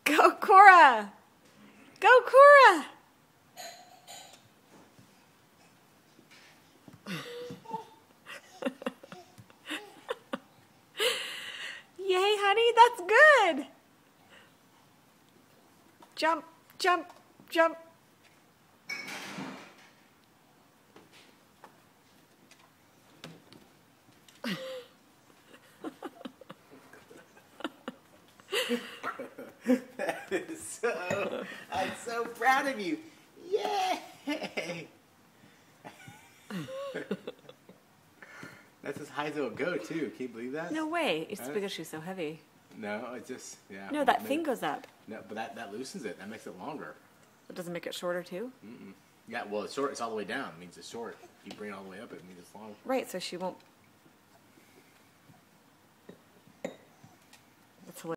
Go, Cora! Go, Cora! Yay, honey, that's good. Jump, jump, jump. That is so, I'm so proud of you. Yay! That's as high as it'll go, too. Can you believe that? No way. It's because she's so heavy. No, it's just, yeah. No, that thing goes up. No, but that loosens it. That makes it longer. It doesn't make it shorter, too? Mm-mm. Yeah, well, it's short. It's all the way down. It means it's short. If you bring it all the way up, it means it's long. Right, so she won't